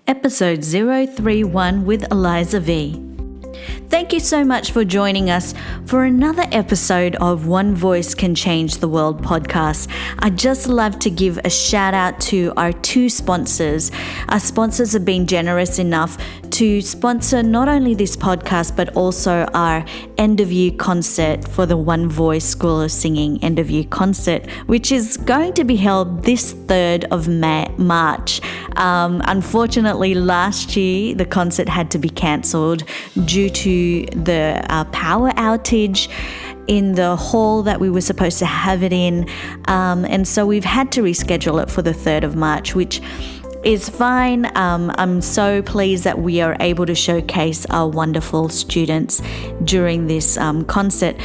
episode 031 with Elysa V. Thank you so much for joining us for another episode of One Voice Can Change the World podcast. I'd just love to give a shout out to our two sponsors. Our sponsors have been generous enough to sponsor not only this podcast, but also our end of year concert for the One Voice School of Singing end of year concert, which is going to be held this 3rd of March. Unfortunately, last year the concert had to be cancelled due to the power outage in the hall that we were supposed to have it in. And so we've had to reschedule it for the 3rd of March, which is fine. I'm so pleased that we are able to showcase our wonderful students during this concert.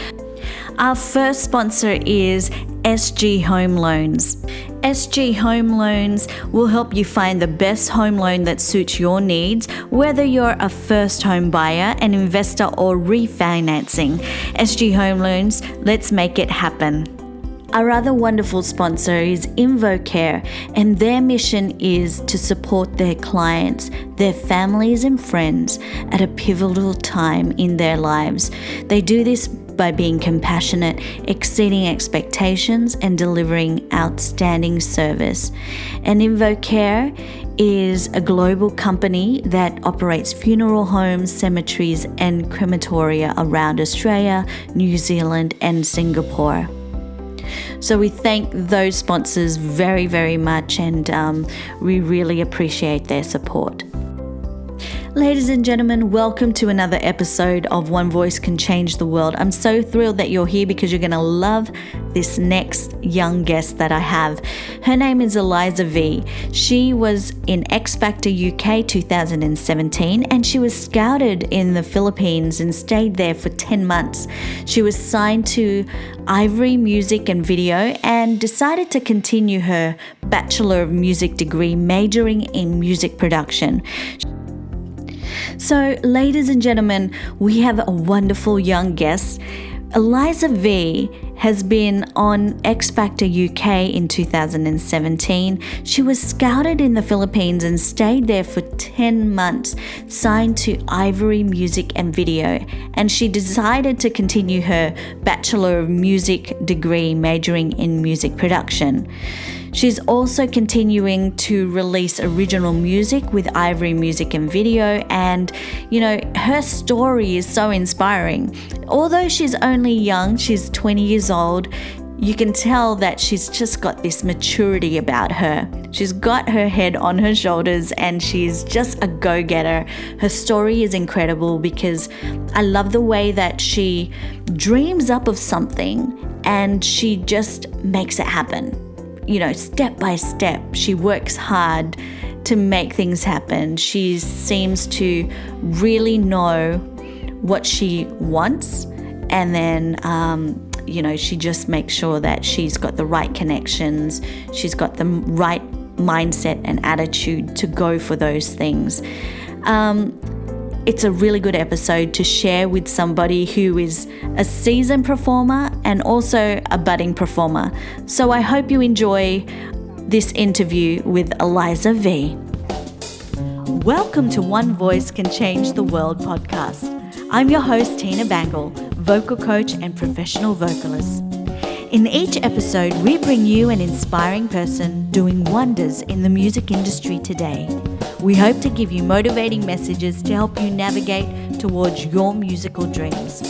Our first sponsor is SG Home Loans. SG Home Loans will help you find the best home loan that suits your needs, whether you're a first home buyer, an investor, or refinancing. SG Home Loans, let's make it happen. Our other wonderful sponsor is Invocare, and their mission is to support their clients, their families and friends at a pivotal time in their lives. They do this by being compassionate, exceeding expectations, and delivering outstanding service. And Invocare is a global company that operates funeral homes, cemeteries, and crematoria around Australia, New Zealand, and Singapore. So we thank those sponsors very, very much, and we really appreciate their support. Ladies and gentlemen, welcome to another episode of One Voice Can Change the World. I'm so thrilled that you're here because you're going to love this next young guest that I have. Her name is Elysa V. She was in XFactor UK 2017, and she was scouted in the Philippines and stayed there for 10 months. She was signed to Ivory Music and Video and decided to continue her Bachelor of Music degree, majoring in music production. So, ladies and gentlemen, we have a wonderful young guest. Elysa V has been on XFactor UK in 2017. She was scouted in the Philippines and stayed there for 10 months, signed to Ivory Music and Video, and she decided to continue her Bachelor of Music degree, majoring in music production. She's also continuing to release original music with Ivory Music and Video, and her story is so inspiring. Although she's only young, she's 20 years old, you can tell that she's just got this maturity about her. She's got her head on her shoulders and she's just a go-getter. Her story is incredible because I love the way that she dreams up of something and she just makes it happen. Step by step, she works hard to make things happen. She seems to really know what she wants, and then, she just makes sure that she's got the right connections, she's got the right mindset and attitude to go for those things. It's a really good episode to share with somebody who is a seasoned performer and also a budding performer. So I hope you enjoy this interview with Elysa V. Welcome to One Voice Can Change the World podcast. I'm your host, Tina Bangle, vocal coach and professional vocalist. In each episode, we bring you an inspiring person doing wonders in the music industry today. We hope to give you motivating messages to help you navigate towards your musical dreams.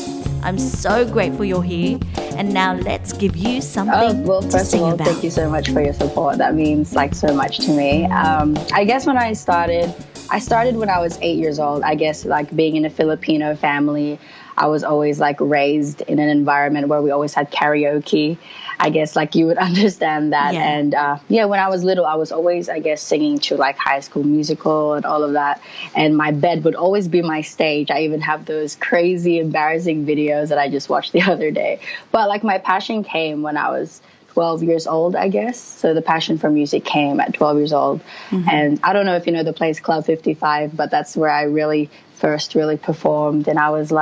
I'm so grateful you're here, and now let's give you something to first sing of all, about. Thank you so much for your support. That means so much to me. I guess when I started when I was 8 years old. I guess being in a Filipino family, I was always raised in an environment where we always had karaoke. I guess you would understand that. Yeah. And when I was little, I was always, singing to High School Musical and all of that. And my bed would always be my stage. I even have those crazy, embarrassing videos that I just watched the other day. But my passion came when I was 12 years old, I guess. So the passion for music came at 12 years old. Mm-hmm. And I don't know if you know the place Club 55, but that's where I really first performed. And I was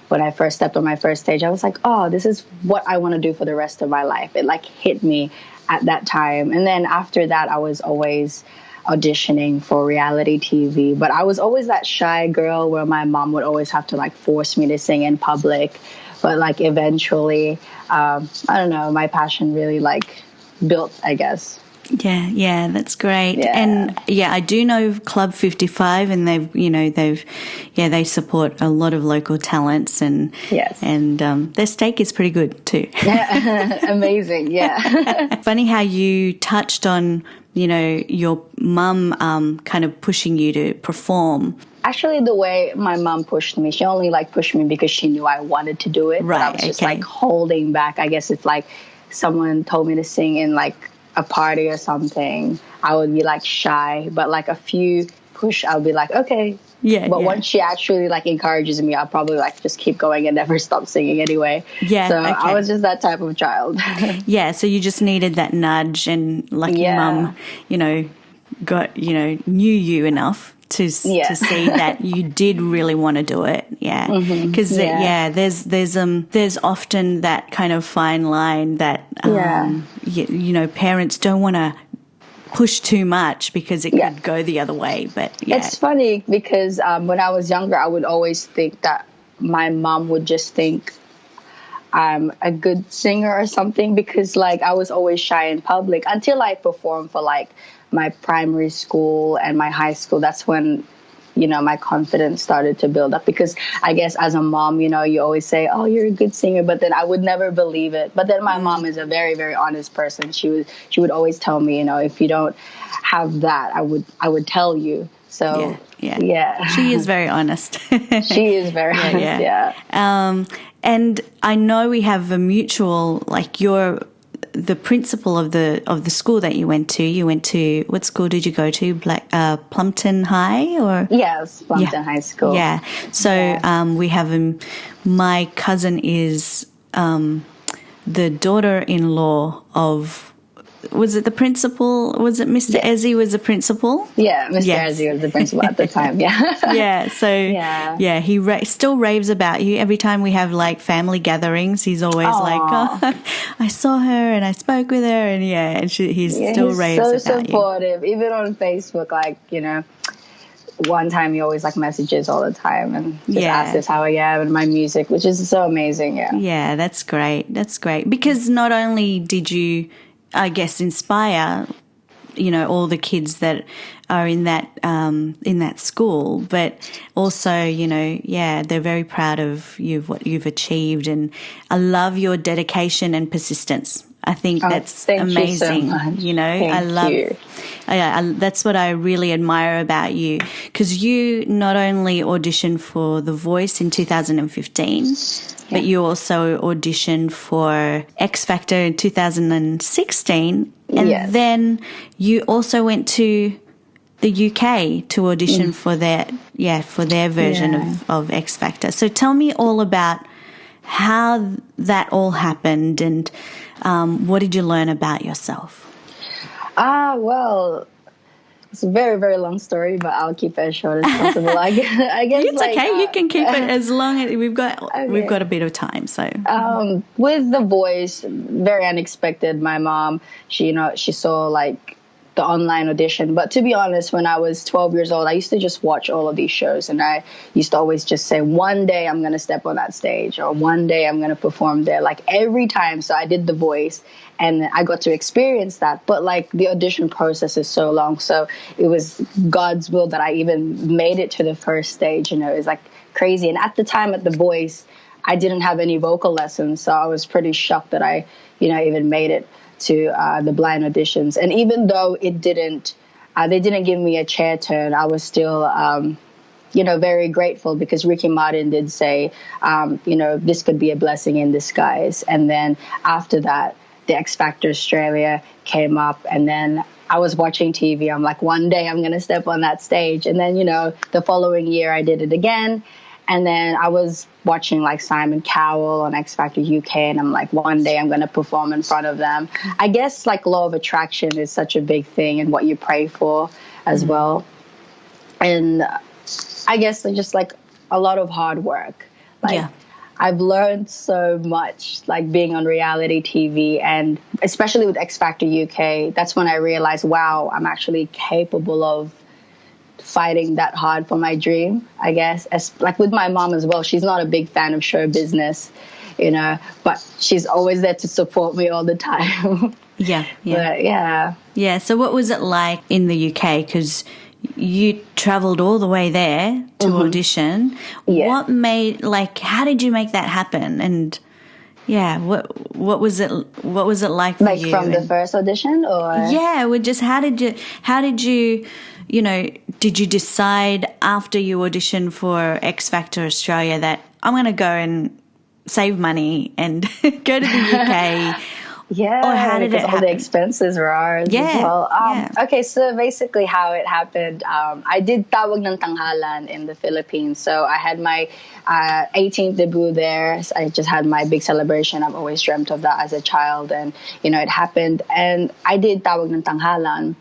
when I first stepped on my first stage, I was oh, this is what I want to do for the rest of my life. It hit me at that time. And then after that, I was always auditioning for reality TV. But I was always that shy girl where my mom would always have to like force me to sing in public. But like eventually, I don't know, my passion really like built, I guess. Yeah, that's great. Yeah. And I do know Club 55, and they support a lot of local talents, and Yes. and their steak is pretty good too. Amazing, yeah. Funny how you touched on, your mum kind of pushing you to perform. Actually, the way my mom pushed me, she only like pushed me because she knew I wanted to do it. Right, but I was just okay. like holding back. I guess if like someone told me to sing in like a party or something, I would be like shy. But like a few push, I'll be like, okay. Yeah. But once she actually like encourages me, I'll probably like just keep going and never stop singing anyway. Yeah. So okay. I was just that type of child. Yeah. So you just needed that nudge, and like your mum, knew you enough to see that you did really want to do it. Yeah. Because there's often that kind of fine line that parents don't want to push too much because it could go the other way. But it's funny because when I was younger, I would always think that my mom would just think I'm a good singer or something, because like I was always shy in public until I performed for like my primary school and my high school. That's when my confidence started to build up, because I guess as a mom, you always say, oh, you're a good singer, but then I would never believe it. But then my mom is a very, very honest person. She would always tell me, if you don't have that, I would tell you. So yeah. She is very honest. She is very honest. Yeah. And I know we have a mutual, like you're the principal of the school that you went to. You went to, what school did you go to? Plumpton High, or? Yes, Plumpton High School. Yeah. So we have my cousin is the daughter-in-law of, was it the principal? Was it Mr. Ezzy was the principal? Yeah, Mr. Ezzy was the principal at the time, yeah. Yeah, so he still raves about you. Every time we have like family gatherings, he's always like, oh, I saw her and I spoke with her, and he still raves about you. He's so supportive, even on Facebook, like, one time he always like messages all the time and just asks us how I am and my music, which is so amazing, Yeah, that's great. That's great. Because not only did you, I guess, inspire, all the kids that are in that school, but also, they're very proud of you, what you've achieved, and I love your dedication and persistence. I think that's amazing. You so much. That's what I really admire about you, because you not only auditioned for The Voice in 2015, but you also auditioned for XFactor in 2016, and then you also went to the UK to audition for their version of XFactor. So tell me all about how that all happened, and what did you learn about yourself? Well, it's a very, very long story, but I'll keep it as short as possible. I guess it's okay. You can keep it as long as we've got a bit of time. So with The Voice, very unexpected. My mom, she saw like the online audition. But to be honest, when I was 12 years old, I used to just watch all of these shows, and I used to always just say, one day I'm going to step on that stage, or one day I'm going to perform there, like every time. So I did The Voice, and I got to experience that. But like the audition process is so long. So it was God's will that I even made it to the first stage. It was like crazy. And at the time at The Voice, I didn't have any vocal lessons. So I was pretty shocked that I, even made it to the blind auditions. And even though they didn't give me a chair turn, I was still, very grateful, because Ricky Martin did say, this could be a blessing in disguise. And then after that, the X Factor Australia came up, and then I was watching TV. I'm like, one day I'm going to step on that stage. And then, the following year I did it again. And then I was watching like Simon Cowell on X Factor UK, and I'm like, one day I'm going to perform in front of them. I guess like law of attraction is such a big thing, and what you pray for as well. And I guess just like a lot of hard work. Like I've learned so much, like being on reality TV, and especially with XFactor UK. That's when I realized, wow, I'm actually capable of fighting that hard for my dream, I guess. Like with my mom as well. She's not a big fan of show business, but she's always there to support me all the time. Yeah. But yeah. Yeah. So what was it like in the UK? Because you traveled all the way there to audition. Yeah. How did you make that happen? And yeah, what was it like for you? Like from the first audition, or? Yeah, how did you did you decide after you auditioned for X Factor Australia that I'm going to go and save money and go to the UK? Yeah, or how did it happen? All the expenses were ours as well. Okay, so basically how it happened, I did Tawag ng Tanghalan in the Philippines. So I had my 18th debut there. So I just had my big celebration. I've always dreamt of that as a child, and it happened. And I did Tawag ng Tanghalan,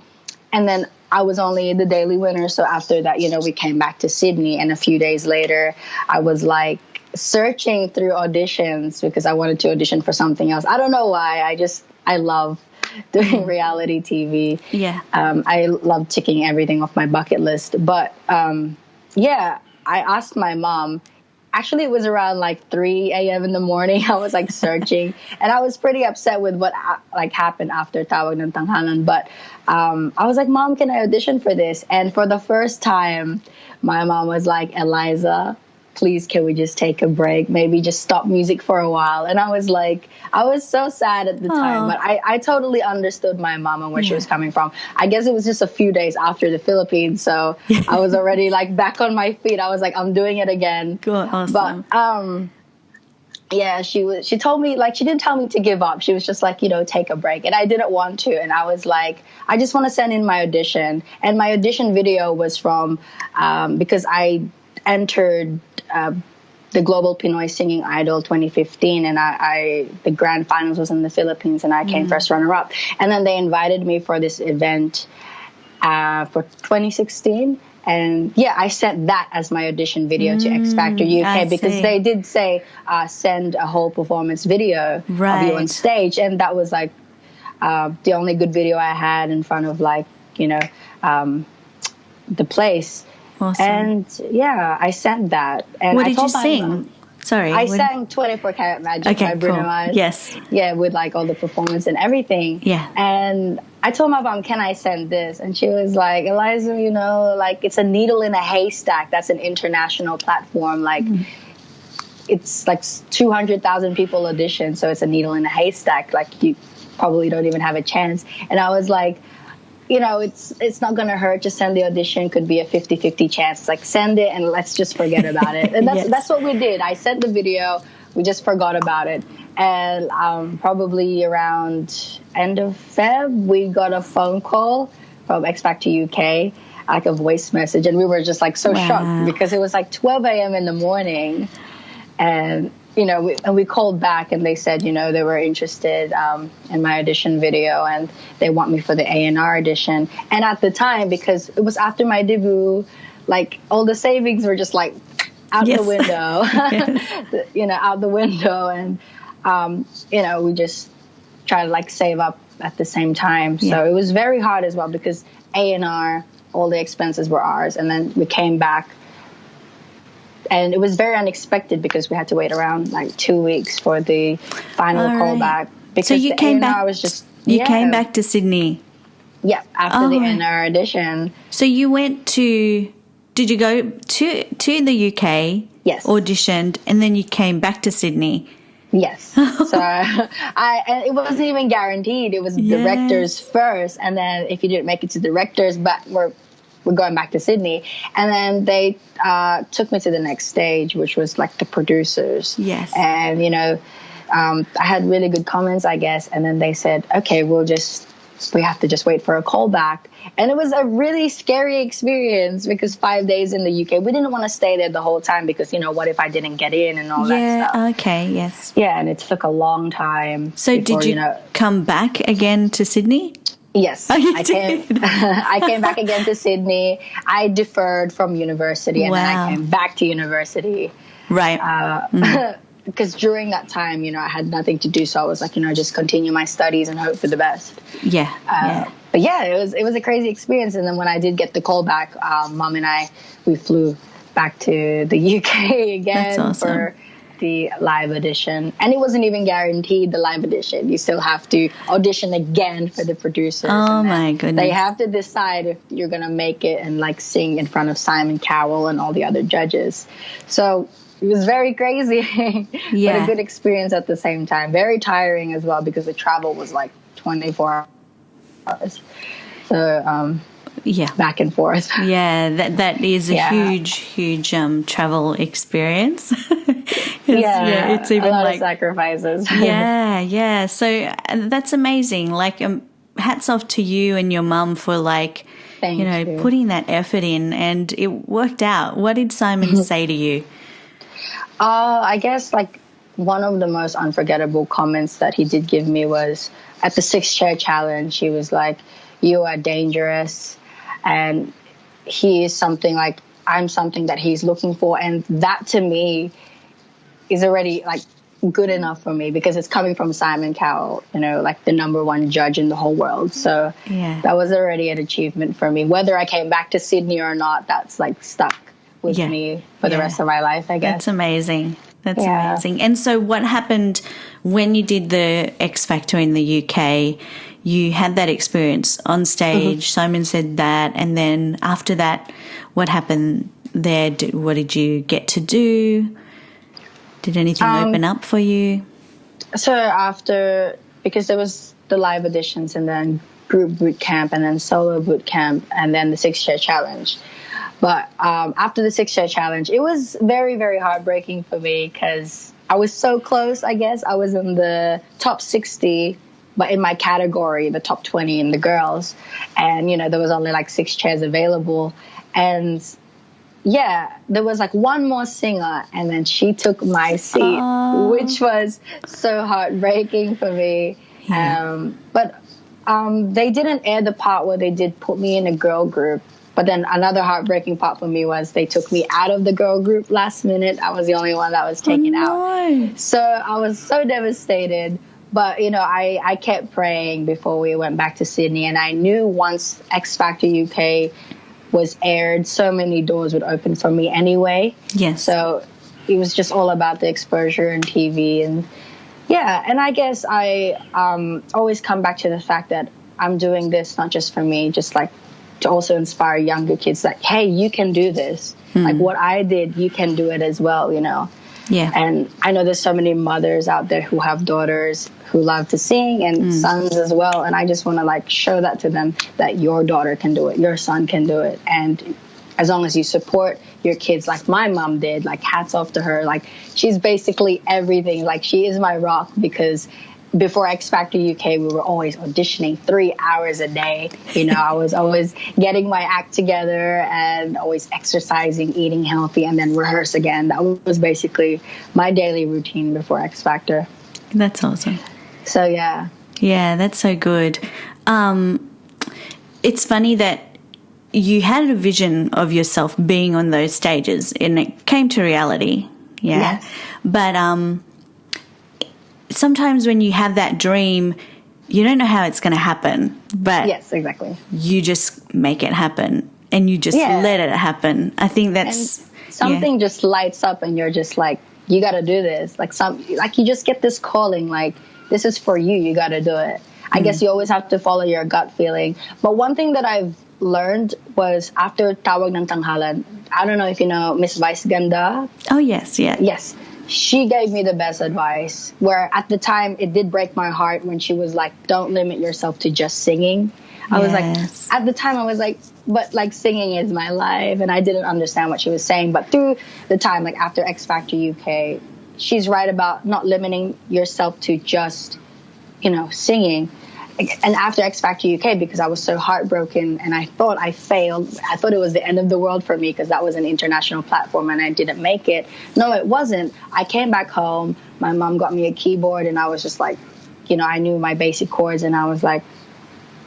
and then I was only the daily winner. So after that, we came back to Sydney, and a few days later, I was like searching through auditions because I wanted to audition for something else. I don't know why. I love doing reality TV. Yeah. I love ticking everything off my bucket list. But I asked my mom. Actually, it was around like 3 a.m. in the morning. I was like searching, and I was pretty upset with what happened after Tawag ng Tanghalan. But I was like, Mom, can I audition for this? And for the first time, my mom was like, Elysa, please, can we just take a break? Maybe just stop music for a while. And I was so sad at the time, but I totally understood my mom and where she was coming from. I guess it was just a few days after the Philippines, so I was already like back on my feet. I was like, I'm doing it again. Cool, awesome. But she told me, like, she didn't tell me to give up. She was just like, take a break. And I didn't want to. And I was like, I just want to send in my audition. And my audition video was from, because I entered the Global Pinoy Singing Idol 2015, and the grand finals was in the Philippines, and I came first runner-up. And then they invited me for this event for 2016. And I sent that as my audition video to X Factor UK because they did say send a whole performance video of you on stage, and that was like the only good video I had in front of the place. Awesome. And I sent that. And what did you sing? Sorry. I sang 24 Karat Magic by Bruno Mars. Yes. Yeah, with like all the performance and everything. Yeah. And I told my mom, can I send this? And she was like, Elysa, like it's a needle in a haystack. That's an international platform. Like it's like 200,000 people audition. So it's a needle in a haystack. Like you probably don't even have a chance. And I was like, it's not going to hurt. Just send the audition. Could be a 50-50 chance. Like, send it and let's just forget about it. And that's what we did. I sent the video. We just forgot about it. And probably around end of Feb, we got a phone call from X Factor UK, like a voice message. And we were just like so shocked because it was like 12 a.m. in the morning. And we called back and they said, they were interested in my audition video and they want me for the A&R audition. And at the time, because it was after my debut, like all the savings were just like out the window, out the window. And, we just try to like save up at the same time. So it was very hard as well because A&R, all the expenses were ours. And then we came back. And it was very unexpected because we had to wait around like 2 weeks for the final callback. Because so you came back. You came back to Sydney. Yeah, after the NR audition. So you went to? Did you go to the UK? Yes. Auditioned, and then you came back to Sydney. Yes. So and it wasn't even guaranteed. It was directors first, and then if you didn't make it to directors, but we're going back to Sydney. And then they took me to the next stage, which was like the producers. Yes. And, I had really good comments, I guess. And then they said, okay, we have to just wait for a callback. And it was a really scary experience because 5 days in the UK, we didn't want to stay there the whole time because, what if I didn't get in and all that stuff. Yeah, okay, yes. Yeah, and it took a long time. So did you come back again to Sydney? Yes, I came back again to Sydney. I deferred from university and then I came back to university. Right. because during that time, I had nothing to do. So I was like, just continue my studies and hope for the best. Yeah. But yeah, it was a crazy experience. And then when I did get the call back, Mom and we flew back to the UK again. That's awesome. For the live audition. And it wasn't even guaranteed, the live audition. You still have to audition again for the producers. Oh my goodness. They have to decide if you're going to make it and like sing in front of Simon Cowell and all the other judges. So it was very crazy, but a good experience at the same time. Very tiring as well because the travel was like 24 hours. So, back and forth. Yeah, that is a huge travel experience. It's even a lot like of sacrifices. Yeah. So that's amazing. Like, hats off to you and your mum for like, Thank you. putting that effort in, and it worked out. What did Simon say to you? I guess like one of the most unforgettable comments that he did give me was at the 6-chair challenge. He was like, "You are dangerous." And he is something like, I'm something that he's looking for. And that to me is already like good enough for me because it's coming from Simon Cowell, like the #1 judge in the whole world. So that was already an achievement for me. Whether I came back to Sydney or not, that's like stuck with me for the rest of my life, I guess. That's amazing. That's amazing. And so what happened when you did the X Factor in the UK? You had that experience on stage. Simon said that. And then after that, what happened there? What did you get to do? Did anything open up for you? So after, because there was the live auditions and then group boot camp and then solo boot camp and then the 6-chair challenge. But after the 6-chair challenge, it was very, very heartbreaking for me because I was so close, I guess. I was in the top 60, but in my category, the top 20 in the girls. And, there was only like 6 chairs available. And there was like one more singer and then she took my seat, which was so heartbreaking for me. But they didn't air the part where they did put me in a girl group. But then another heartbreaking part for me was they took me out of the girl group last minute. I was the only one that was taken out. So I was so devastated. But, I kept praying before we went back to Sydney. And I knew once X Factor UK was aired, so many doors would open for me anyway. Yes. So it was just all about the exposure and TV. And and I guess I always come back to the fact that I'm doing this not just for me, just like to also inspire younger kids like, hey, you can do this. Like what I did, you can do it as well, Yeah. And I know there's so many mothers out there who have daughters who love to sing and sons as well. And I just want to like show that to them that your daughter can do it. Your son can do it. And as long as you support your kids like my mom did, like hats off to her. Like she's basically everything. Like she is my rock because before X Factor UK, we were always auditioning 3 hours a day. I was always getting my act together and always exercising, eating healthy, and then rehearse again. That was basically my daily routine before X Factor. That's awesome. So, yeah. Yeah, that's so good. It's funny that you had a vision of yourself being on those stages and it came to reality. Yeah. Yes. But sometimes when you have that dream, you don't know how it's going to happen. But yes, exactly. You just make it happen and you just let it happen. I think that's... And something just lights up and you're just like, you got to do this. Like you just get this calling, like, this is for you. You got to do it. I guess you always have to follow your gut feeling. But one thing that I've learned was after Tawag ng Tanghalan, I don't know if you know Miss Vice Ganda. Oh, yes, yeah. Yes. She gave me the best advice, where at the time it did break my heart when she was like, don't limit yourself to just singing. I was like, at the time I was like, but like singing is my life. And I didn't understand what she was saying. But through the time, like after X Factor UK, she's right about not limiting yourself to just, singing. And after X Factor UK, because I was so heartbroken and I thought I failed, I thought it was the end of the world for me because that was an international platform and I didn't make it. No, it wasn't. I came back home. My mom got me a keyboard and I was just like, I knew my basic chords and I was like,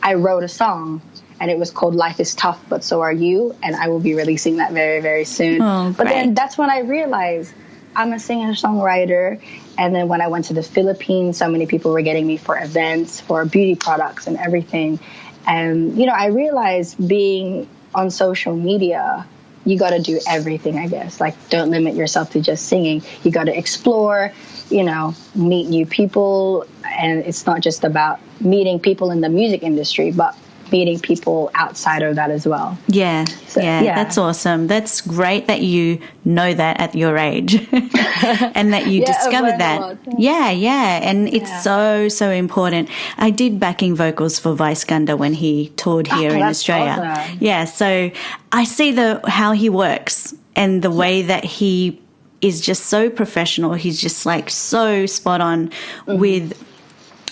I wrote a song and it was called Life is Tough, But So Are You. And I will be releasing that very, very soon. Oh, but then that's when I realized I'm a singer-songwriter. And then when I went to the Philippines, so many people were getting me for events, for beauty products and everything. And, I realized being on social media, you got to do everything, I guess. Like, don't limit yourself to just singing. You got to explore, meet new people. And it's not just about meeting people in the music industry, but meeting people outside of that as well. Yeah, that's awesome. That's great that you know that at your age and that you discovered that. And it's so important. I did backing vocals for Vice Gunda when he toured here in Australia. Awesome. Yeah, so I see how he works and the way that he is just so professional. He's just like so spot on with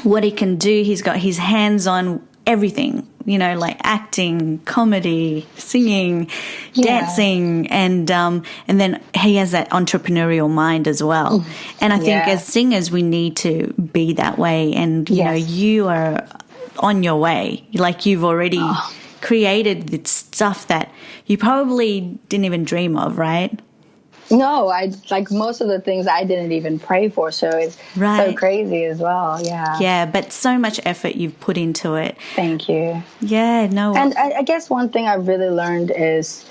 what he can do. He's got his hands on everything, like acting, comedy, singing, dancing, and then he has that entrepreneurial mind as well. And I think as singers, we need to be that way. And, you are on your way. Like, you've already created the stuff that you probably didn't even dream of, right? No, I like most of the things I didn't even pray for. So it's so crazy as well. Yeah. Yeah, but so much effort you've put into it. Thank you. Yeah, no. And I guess one thing I've really learned is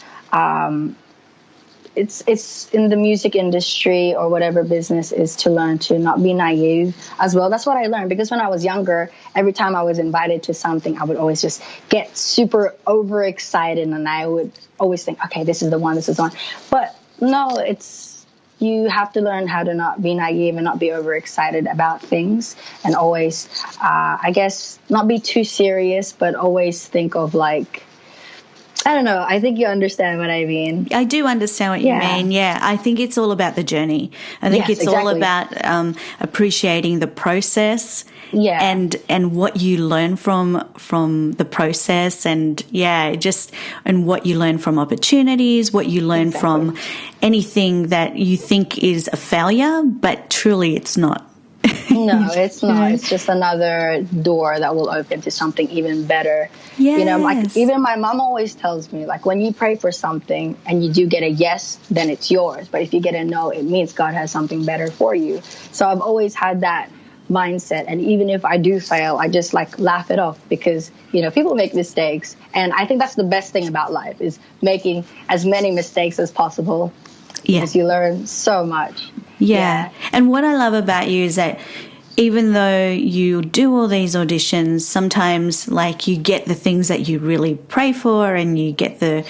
it's in the music industry or whatever business is to learn to not be naive as well. That's what I learned, because when I was younger, every time I was invited to something, I would always just get super overexcited, and I would always think, okay, this is the one. But no, you have to learn how to not be naive and not be overexcited about things, and always, I guess, not be too serious, but always think of like, I don't know. I think you understand what I mean. I do understand what you mean. Yeah, I think it's all about the journey. I think it's all about appreciating the process. Yeah. And what you learn from the process, and and what you learn from opportunities, what you learn from anything that you think is a failure, but truly it's not. No, it's not. It's just another door that will open to something even better. Yes. Like, even my mom always tells me, like, when you pray for something and you do get a yes, then it's yours. But if you get a no, it means God has something better for you. So I've always had that mindset. And even if I do fail, I just like laugh it off, because, people make mistakes. And I think that's the best thing about life, is making as many mistakes as possible. Yeah. Because you learn so much. Yeah. And what I love about you is that even though you do all these auditions, sometimes like you get the things that you really pray for and you get the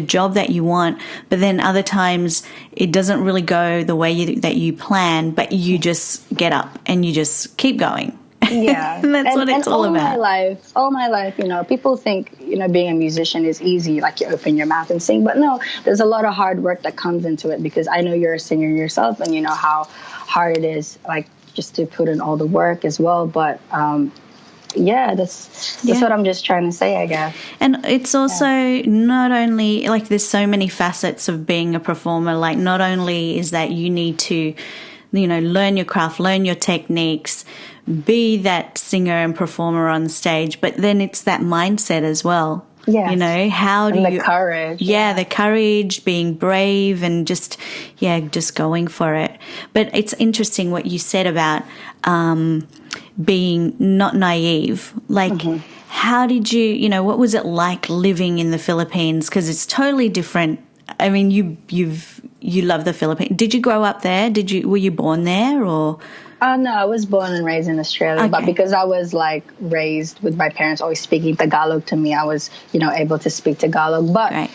job that you want, but then other times it doesn't really go the way that you plan, but you just get up and you just keep going. Yeah. And that's what it's all about. All my life, people think, being a musician is easy, like you open your mouth and sing. But no, there's a lot of hard work that comes into it, because I know you're a singer yourself and you know how hard it is, like, just to put in all the work as well. But that's what I'm just trying to say, I guess. And it's also not only, like, there's so many facets of being a performer. Like, not only is that you need to, learn your craft, learn your techniques, be that singer and performer on stage, but then it's that mindset as well. Yes. How do the courage. Yeah, the courage, being brave, and just going for it. But it's interesting what you said about being not naive. Like, how did you, what was it like living in the Philippines? Because it's totally different. I mean, you love the Philippines. Did you grow up there? Were you born there, or? No, I was born and raised in Australia, but because I was like raised with my parents always speaking Tagalog to me, I was, able to speak Tagalog. But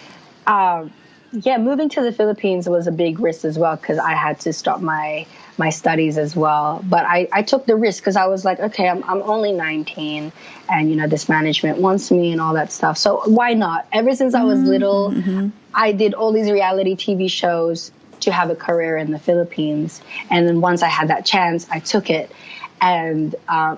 moving to the Philippines was a big risk as well, because I had to stop my studies as well. But I took the risk because I was like, okay, I'm only 19, and this management wants me and all that stuff. So why not? Ever since I was little, I did all these reality TV shows to have a career in the Philippines. And then once I had that chance, I took it. And I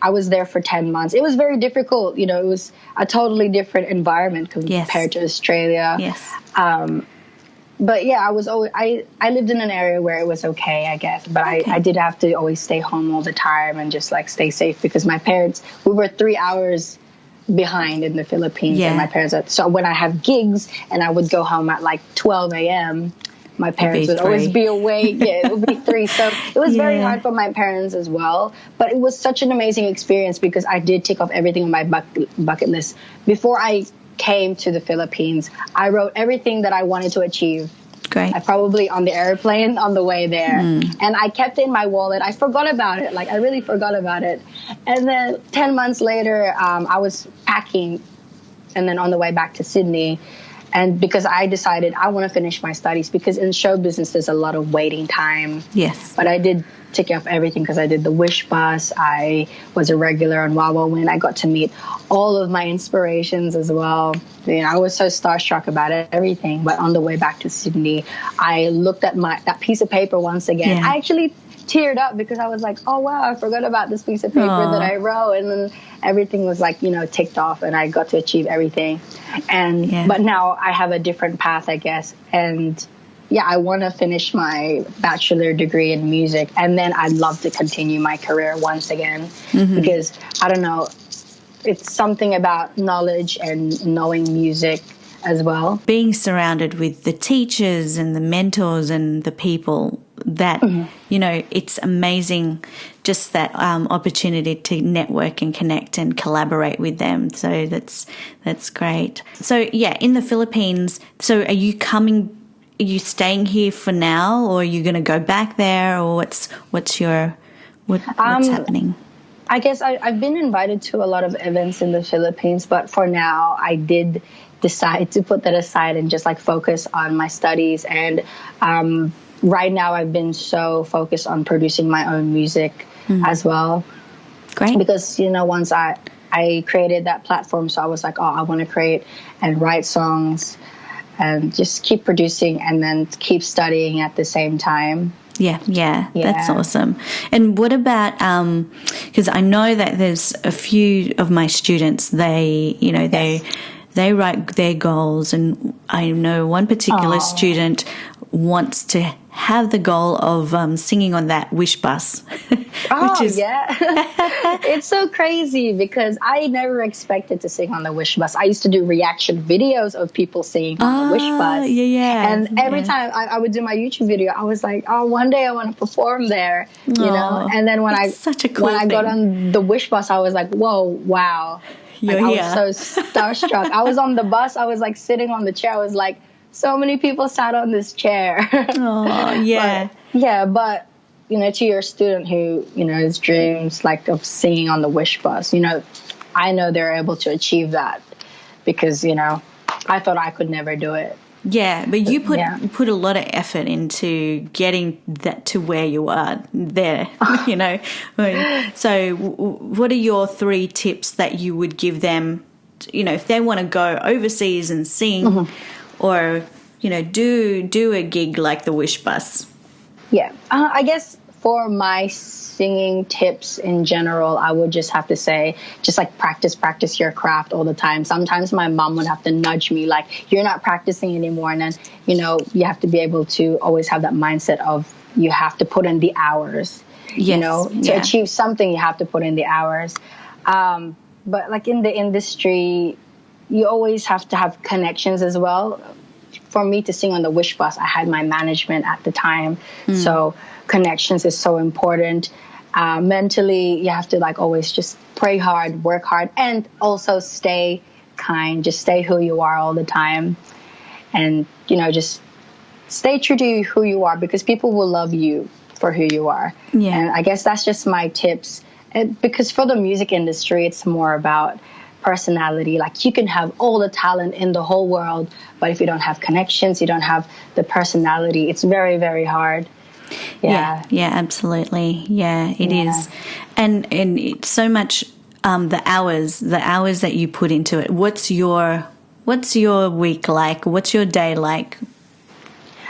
was there for 10 months. It was very difficult. It was a totally different environment compared to Australia. Yes. But I lived in an area where it was okay, I guess. But I did have to always stay home all the time and just like stay safe, because my parents, we were 3 hours behind in the Philippines. And my parents, so when I have gigs and I would go home at like 12 a.m., my parents would always be awake. Yeah, it would be 3. So it was very hard for my parents as well. But it was such an amazing experience because I did tick off everything on my bucket list. Before I came to the Philippines, I wrote everything that I wanted to achieve. Great. I probably on the airplane on the way there. And I kept it in my wallet. I forgot about it. Like, I really forgot about it. And then 10 months later, I was packing and then on the way back to Sydney. And because I decided I want to finish my studies, because in show business, there's a lot of waiting time. Yes. But I did tick off everything because I did the Wish Bus. I was a regular on Wawa when I got to meet all of my inspirations as well. You know, I was so starstruck about it, everything. But on the way back to Sydney, I looked at that piece of paper once again. Yeah. I actually teared up because I was like, oh, wow, I forgot about this piece of paper that I wrote. And then everything was like, you know, ticked off and I got to achieve everything. And but now I have a different path, I guess. And yeah, I want to finish my bachelor degree in music. And then I'd love to continue my career once again because, I don't know, it's something about knowledge and knowing music as well. Being surrounded with the teachers and the mentors and the people that, you know, it's amazing just that opportunity to network and connect and collaborate with them. So that's great. So, yeah, in the Philippines, so are you staying here for now, or are you going to go back there, or what's happening? I guess I've been invited to a lot of events in the Philippines, but for now I did decide to put that aside and just like focus on my studies. And right now I've been so focused on producing my own music as well. Great. Because, you know, once I created that platform, so I was like, oh, I want to create and write songs and just keep producing and then keep studying at the same time. Yeah, that's awesome. And what about, because I know that there's a few of my students, they write their goals, and I know one particular student wants to have the goal of singing on that Wish Bus. It's so crazy because I never expected to sing on the Wish Bus. I used to do reaction videos of people singing on the Wish Bus. And every time I would do my YouTube video, I was like, oh, one day I want to perform there, you know? And then when I got on the Wish Bus, I was like, whoa, wow. I was so starstruck. I was on the bus. I was like sitting on the chair. I was like, so many people sat on this chair. But you know, to your student who, you know, has dreams like of singing on the Wish Bus, you know, I know they're able to achieve that because, you know, I thought I could never do it. Yeah, but you put a lot of effort into getting that to where you are there, you know. So what are your 3 tips that you would give them, you know, if they want to go overseas and sing or, you know, do a gig like the Wish Bus? Yeah, I guess for my singing tips in general, I would just have to say, just like practice your craft all the time. Sometimes my mom would have to nudge me like, you're not practicing anymore. And then, you know, you have to be able to always have that mindset of you have to put in the hours, you know, to achieve something, you have to put in the hours. But like in the industry, you always have to have connections as well. For me to sing on the Wish Bus, I had my management at the time. So connections is so important. Mentally, you have to like always just pray hard, work hard, and also stay kind. Just stay who you are all the time. And, you know, just stay true to who you are because people will love you for who you are. Yeah. And I guess that's just my tips. Because for the music industry, it's more about personality. Like you can have all the talent in the whole world, but if you don't have connections, you don't have the personality, it's very, very hard. Yeah, absolutely. Yeah, it is. And it's so much the hours that you put into it. What's your week like? What's your day like?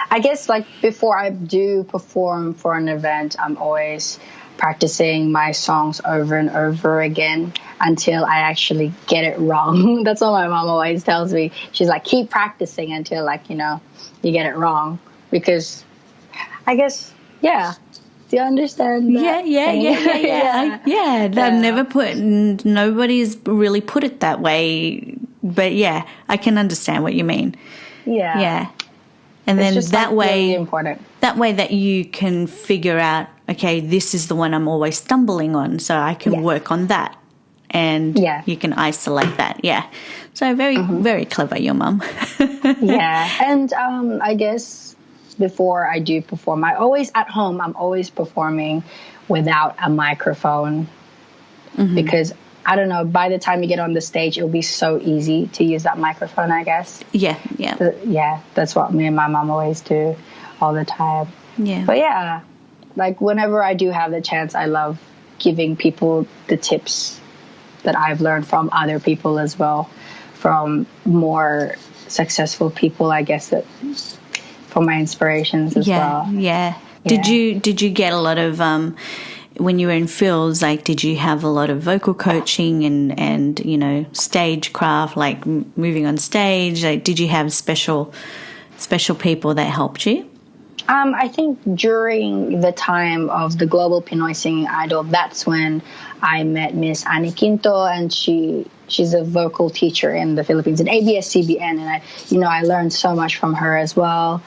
I guess like before I do perform for an event, I'm always practicing my songs over and over again until I actually get it wrong. That's what my mom always tells me. She's like, keep practicing until like, you know, you get it wrong. Because I guess, do you understand that? Yeah. Nobody's really put it that way. But yeah, I can understand what you mean. Yeah. And then just that way, really important. That way that you can figure out, okay, this is the one I'm always stumbling on, so I can work on that. And you can isolate that. Yeah. So very clever, your mum. Yeah. And I guess before I do perform, I'm always performing without a microphone because I don't know, by the time you get on the stage, it'll be so easy to use that microphone, I guess. Yeah. That's what me and my mom always do all the time. Yeah. But yeah, like whenever I do have the chance, I love giving people the tips that I've learned from other people as well, from more successful people, I guess, that for my inspirations as well. Yeah. Did you get a lot of when you were in Phil's, like, did you have a lot of vocal coaching and you know, stagecraft, like moving on stage? Like, did you have special people that helped you? I think during the time of the Global Pinoy Singing Idol, that's when I met Miss Annie Quinto, and she's a vocal teacher in the Philippines in ABS-CBN, and I learned so much from her as well.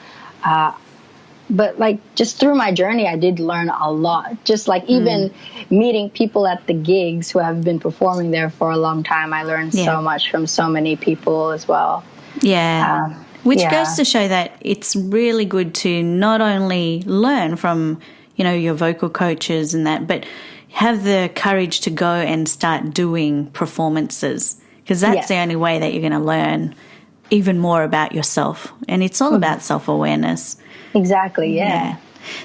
But like just through my journey, I did learn a lot. Just like even meeting people at the gigs who have been performing there for a long time, I learned so much from so many people as well. Yeah. Which goes to show that it's really good to not only learn from, you know, your vocal coaches and that, but have the courage to go and start doing performances, because that's the only way that you're going to learn even more about yourself. And it's all about self-awareness. Exactly, yeah.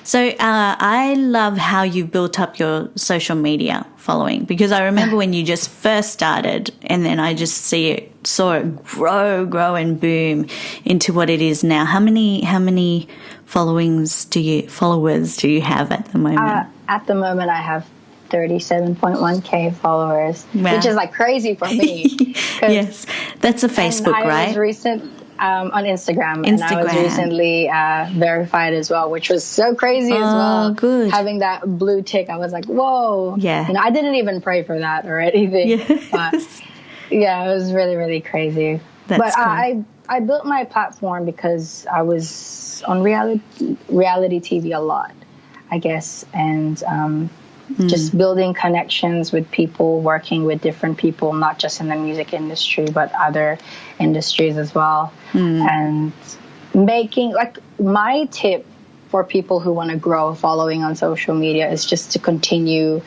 So I love how you built up your social media following, because I remember when you just first started, and then I just saw it grow and boom into what it is now. How many followers do you have at the moment? At the moment, I have 37.1K followers, which is like crazy for me. Yes, that's a Facebook, right? I was on Instagram, and I was recently verified as well, which was so crazy as well. Good. Having that blue tick, I was like, whoa. Yeah. I didn't even pray for that or anything. Yes. But yeah, it was really, really crazy. That's cool. I built my platform because I was on reality TV a lot, I guess, and just building connections with people, working with different people, not just in the music industry, but other industries as well. And making, like, my tip for people who want to grow following on social media is just to continue,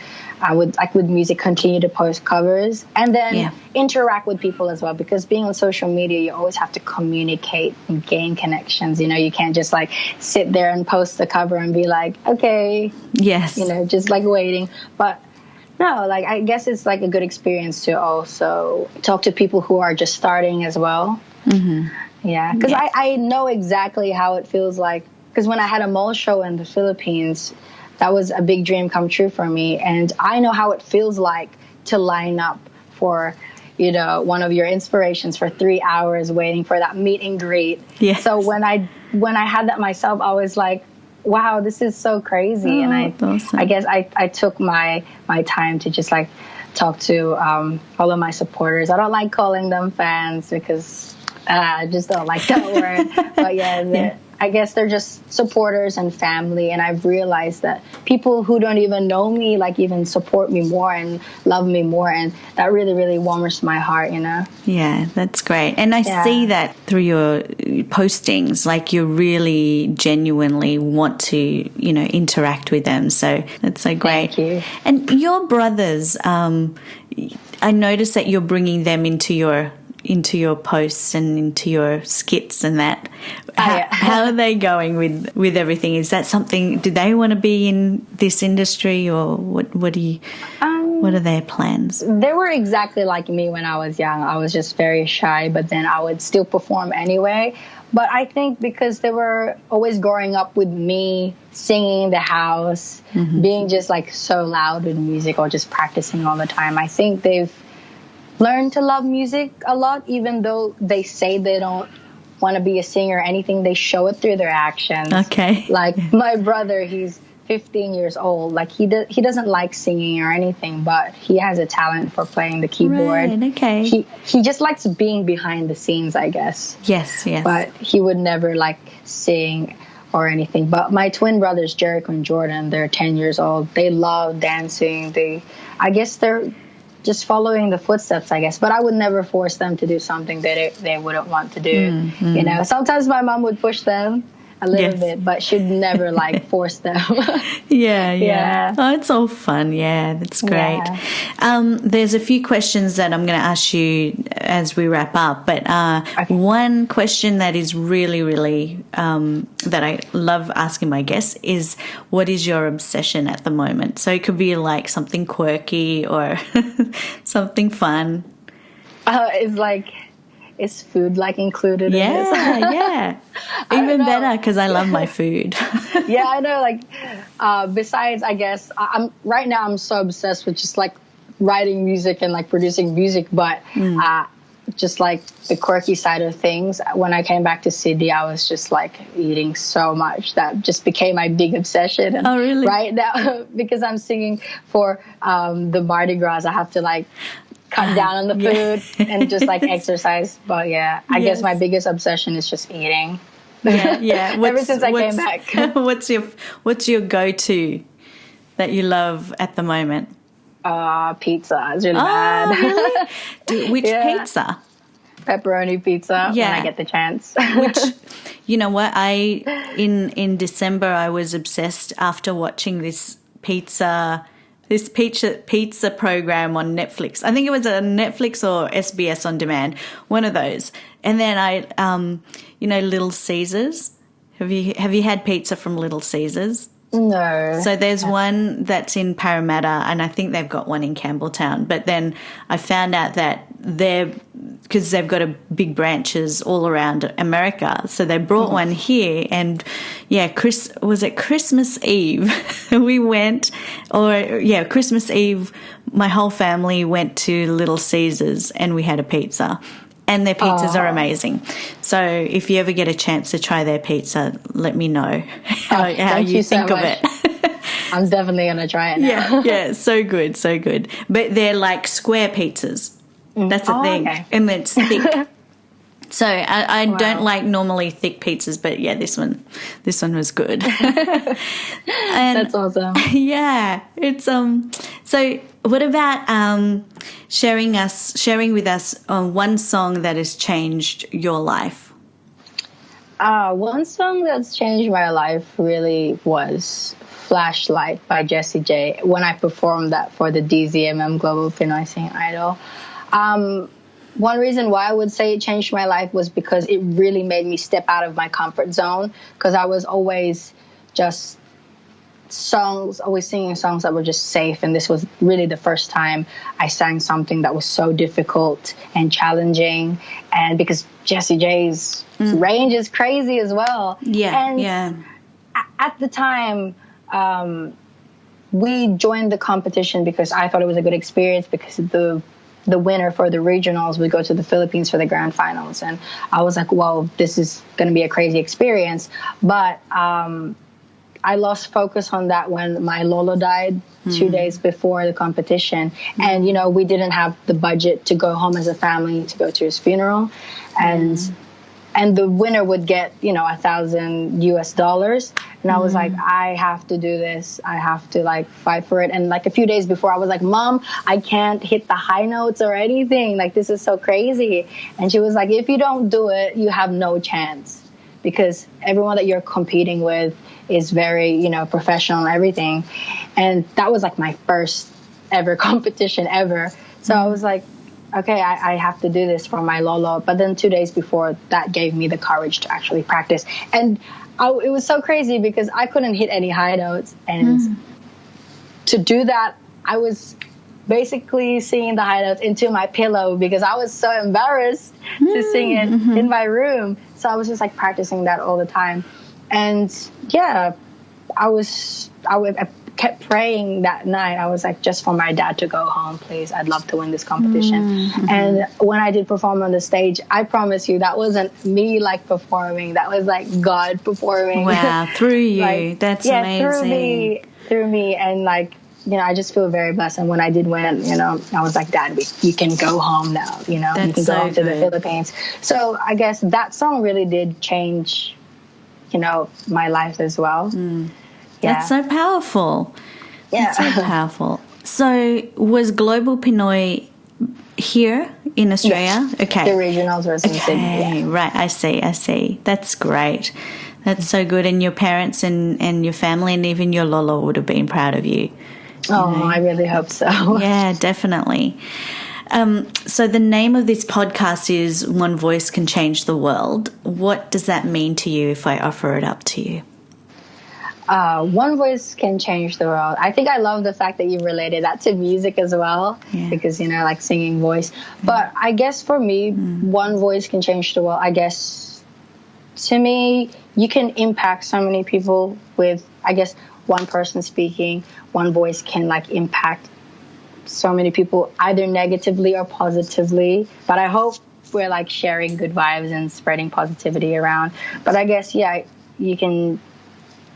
with music, continue to post covers and then interact with people as well, because being on social media, you always have to communicate and gain connections. You know, you can't just like sit there and post the cover and be like, okay, just like waiting. But no, like, I guess it's like a good experience to also talk to people who are just starting as well. Yeah, because I know exactly how it feels like, because when I had a mole show in the Philippines, that was a big dream come true for me. And I know how it feels like to line up for, one of your inspirations for 3 hours waiting for that meet and greet. Yes. So when I had that myself, I was like, wow, this is so crazy. And I guess I took my time to just like talk to all of my supporters. I don't like calling them fans because I just don't like that word. But I guess they're just supporters and family, and I've realized that people who don't even know me, like, even support me more and love me more, and that really, really warms my heart, Yeah, that's great. And I see that through your postings, like, you really genuinely want to, interact with them, so that's so great. Thank you. And your brothers, I noticed that you're bringing them into your posts and into your skits and that. How are they going with everything? Is that something, do they want to be in this industry, or what are their plans? They were exactly like me when I was young. I was just very shy, but then I would still perform anyway. But I think because they were always growing up with me singing in the house, being just like so loud with music or just practicing all the time, I think they've learned to love music a lot, even though they say they don't want to be a singer or anything. They show it through their actions. Okay. Like my brother, he's 15 years old. Like he doesn't like singing or anything, but he has a talent for playing the keyboard. Right, okay. He just likes being behind the scenes, I guess. Yes. But he would never like sing or anything. But my twin brothers, Jericho and Jordan, they're 10 years old. They love dancing. I guess they're just following the footsteps, I guess. But I would never force them to do something that they wouldn't want to do. You know, sometimes my mom would push them a little bit, but she'd never like force them. Yeah. Oh, it's all fun. Yeah, that's great. Yeah. There's a few questions that I'm going to ask you as we wrap up, but one question that is really, really that I love asking my guests is, what is your obsession at the moment? So it could be like something quirky or something fun. It's like, is food like included in this? Yeah. Even better, because I love my food. Yeah, I know. Like, besides, I guess right now I'm so obsessed with just like writing music and like producing music, but just like the quirky side of things. When I came back to Sydney, I was just like eating so much that just became my big obsession. And really? Right now, because I'm singing for the Mardi Gras, I have to like cut down on the food and just like exercise. But yeah, I guess my biggest obsession is just eating. Yeah. Ever since I came back. What's your go-to that you love at the moment? Pizza is really bad. Really? Which pizza? Pepperoni pizza when I get the chance. Which, you know what? In December I was obsessed after watching this pizza program on Netflix. I think it was a Netflix or SBS On Demand, one of those. And then Little Caesars. Have you had pizza from Little Caesars? No. So there's one that's in Parramatta, and I think they've got one in Campbelltown. But then I found out that because they've got a big branches all around America, so they brought one here. And was it Christmas Eve? We went, Christmas Eve. My whole family went to Little Caesars, and we had a pizza. And their pizzas are amazing. So if you ever get a chance to try their pizza, let me know how you think of it. I'm definitely going to try it now. Yeah, so good, so good. But they're like square pizzas. That's the thing. Okay. And it's thick. So I don't like normally thick pizzas, but yeah, this one was good. And that's awesome. Yeah, it's So what about sharing with us one song that has changed your life? One song that's changed my life really was "Flashlight" by Jessie J. When I performed that for the DZMM Global Pinoy Sing Idol. One reason why I would say it changed my life was because it really made me step out of my comfort zone, because I was always just always singing songs that were just safe. And this was really the first time I sang something that was so difficult and challenging. And because Jessie J's range is crazy as well. At the time, we joined the competition because I thought it was a good experience, because the winner for the regionals would go to the Philippines for the grand finals. And I was like, well, this is going to be a crazy experience. But I lost focus on that when my Lolo died 2 days before the competition. And, we didn't have the budget to go home as a family to go to his funeral. And the winner would get, $1,000. And I was like, I have to do this. I have to like fight for it. And like a few days before, I was like, Mom, I can't hit the high notes or anything. Like, this is so crazy. And she was like, if you don't do it, you have no chance, because everyone that you're competing with is very, professional and everything. And that was like my first ever competition ever. So I was like, okay, I have to do this for my Lolo. But then 2 days before, that gave me the courage to actually practice. And it was so crazy because I couldn't hit any high notes. And to do that, I was basically singing the high notes into my pillow because I was so embarrassed to sing it in my room. So I was just like practicing that all the time. And yeah, I kept praying that night. I was like, just for my dad to go home, please. I'd love to win this competition. And when I did perform on the stage, I promise you, that wasn't me like performing. That was like God performing. Wow, through you. Like, that's amazing. Through me. And like, I just feel very blessed. And when I did win, I was like, Dad, you can go home now. You can go home to the Philippines. So I guess that song really did change, my life as well. That's so powerful. Yeah. That's so powerful. So was Global Pinoy here in Australia? Yes. Okay. The regionals was in Sydney. Yeah. Right. I see. That's great. That's so good. And your parents and your family and even your Lolo would have been proud of you. I really hope so. Yeah, definitely. So the name of this podcast is One Voice Can Change the World. What does that mean to you if I offer it up to you? One voice can change the world. I think I love the fact that you related that to music as well, because, like singing voice. But I guess for me, one voice can change the world. I guess to me, you can impact so many people with, I guess, one person speaking. One voice can like impact so many people either negatively or positively. But I hope we're like sharing good vibes and spreading positivity around. But I guess,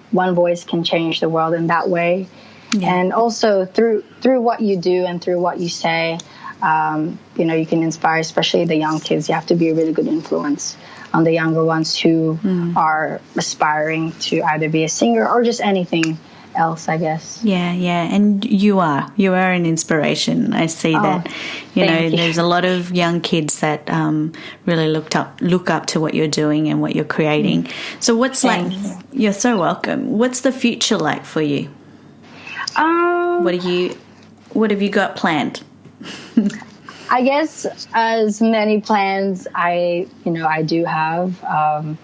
one voice can change the world in that way. Yeah. And also through what you do and through what you say, you can inspire, especially the young kids. You have to be a really good influence on the younger ones who are aspiring to either be a singer or just anything else, I guess. Yeah. And you are an inspiration. I see that. There's a lot of young kids that really look up to what you're doing and what you're creating. So you're so welcome. What's the future like for you? What have you got planned? I guess as many plans I do have.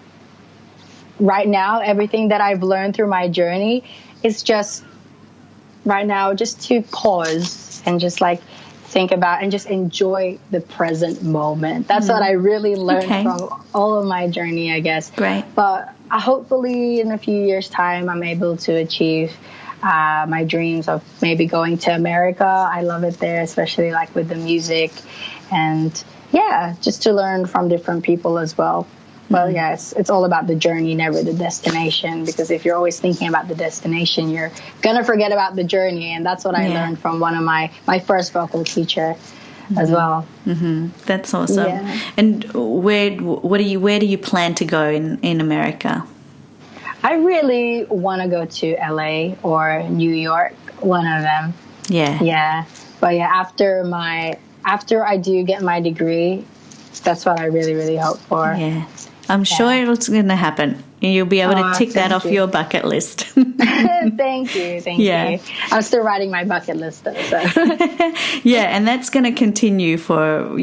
Right now, everything that I've learned through my journey is just right now just to pause and just like think about and just enjoy the present moment. That's what I really learned from all of my journey, I guess. Great. But hopefully in a few years' time, I'm able to achieve my dreams of maybe going to America. I love it there, especially like with the music and just to learn from different people as well. Well, yes, it's all about the journey, never the destination, because if you're always thinking about the destination, you're going to forget about the journey. And that's what I learned from one of my first vocal teacher as well. That's awesome. Yeah. And where do you plan to go in America? I really want to go to LA or New York, one of them. Yeah. But after I do get my degree, that's what I really, really hope for. Yeah. I'm sure it's going to happen. You'll be able to tick that off your bucket list. Thank you. I'm still writing my bucket list though. So. And that's going to continue for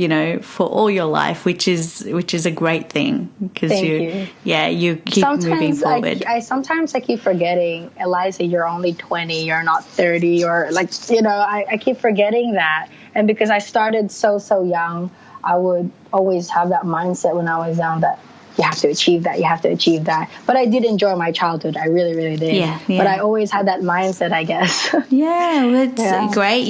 all your life, which is a great thing because you keep moving forward. Sometimes I keep forgetting, Elysa, you're only 20, you're not 30, or I keep forgetting that. And because I started so young, I would always have that mindset when I was young that you have to achieve that. But I did enjoy my childhood. I really, really did. Yeah. But I always had that mindset, I guess. It's great.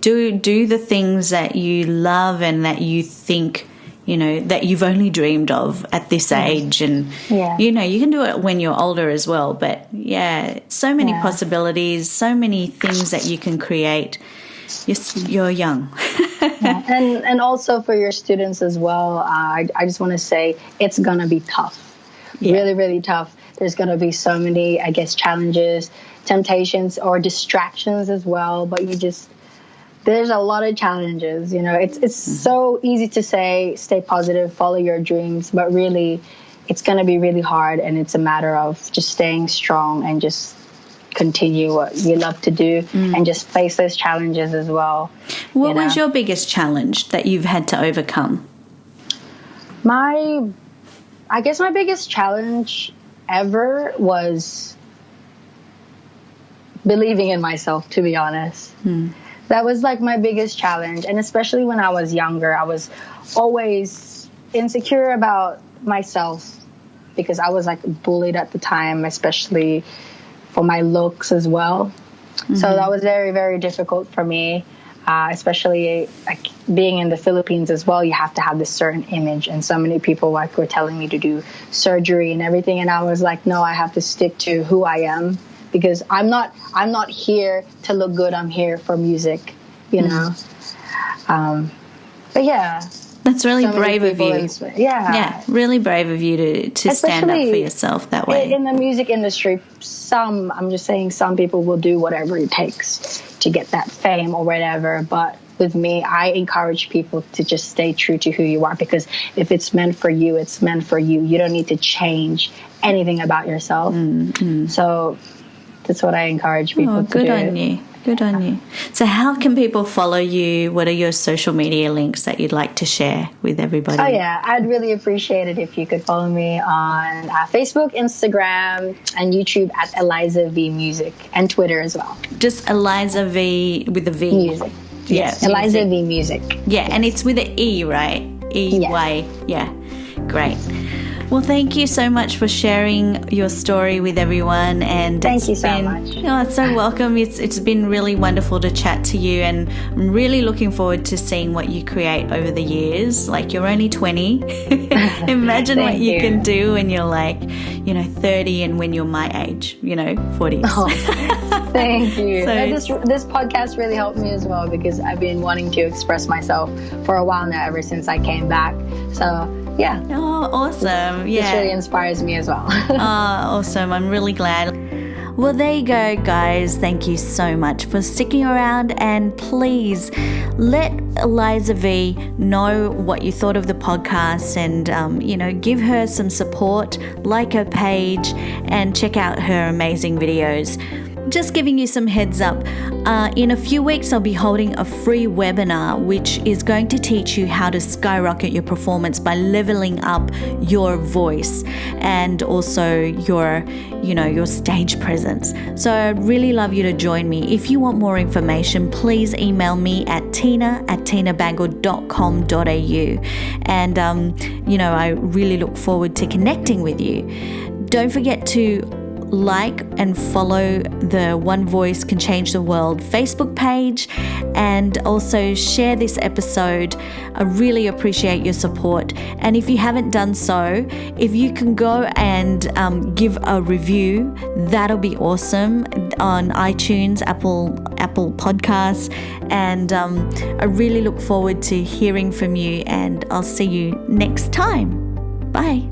Do the things that you love and that you think, that you've only dreamed of at this age. And, you can do it when you're older as well. But, so many possibilities, so many things that you can create. You're young. And also for your students as well, I just want to say it's going to be tough. Really, really tough. There's going to be so many, I guess, challenges, temptations, or distractions as well. But there's a lot of challenges. It's so easy to say, stay positive, follow your dreams. But really, it's going to be really hard. And it's a matter of just staying strong and just continue what you love to do and just face those challenges as well. What was your biggest challenge that you've had to overcome? I guess my biggest challenge ever was believing in myself, to be honest. That was like my biggest challenge. And especially when I was younger, I was always insecure about myself because I was like bullied at the time, especially for my looks as well. So that was very, very difficult for me. Especially like being in the Philippines as well, you have to have this certain image, and so many people were telling me to do surgery and everything, and I was like, no, I have to stick to who I am, because I'm not here to look good. I'm here for music, you know. But yeah, that's really brave of you. Yeah, really brave of you to stand up for yourself that way. In the music industry, I'm just saying, some people will do whatever it takes to get that fame or whatever. But with me, I encourage people to just stay true to who you are, because if it's meant for you, it's meant for you. You don't need to change anything about yourself. So that's what I encourage people to do. Good on you. Good on you. So how can people follow you? What are your social media links that you'd like to share with everybody? Oh, yeah. I'd really appreciate it if you could follow me on Facebook, Instagram, and YouTube at Elysa V Music, and Twitter as well. Just Elysa V with a V. Music. Yes, Elysa V Music. Yeah, and it's with an E, right? E-Y. Yeah, great. Well, thank you so much for sharing your story with everyone. And thank you so much. Oh, it's so welcome. It's been really wonderful to chat to you, and I'm really looking forward to seeing what you create over the years. Like, you're only 20. Imagine what you can do when you're 30, and when you're my age, 40s. Oh, thank you. So, this podcast really helped me as well, because I've been wanting to express myself for a while now, ever since I came back. So yeah. Oh, awesome. Yeah. This really inspires me as well. Oh, awesome. I'm really glad. Well, there you go, guys. Thank you so much for sticking around, and please let Elysa V know what you thought of the podcast, and, give her some support, like her page, and check out her amazing videos. Just giving you some heads up, in a few weeks I'll be holding a free webinar which is going to teach you how to skyrocket your performance by leveling up your voice and also your stage presence. So I'd really love you to join me. If you want more information, please email me at tina@tinabangle.com.au, and I really look forward to connecting with you. Don't forget to like and follow the One Voice Can Change the World Facebook page, and also share this episode. I really appreciate your support. And if you haven't done so, if you can go and give a review, that'll be awesome, on iTunes, Apple Podcasts. And I really look forward to hearing from you, and I'll see you next time. Bye.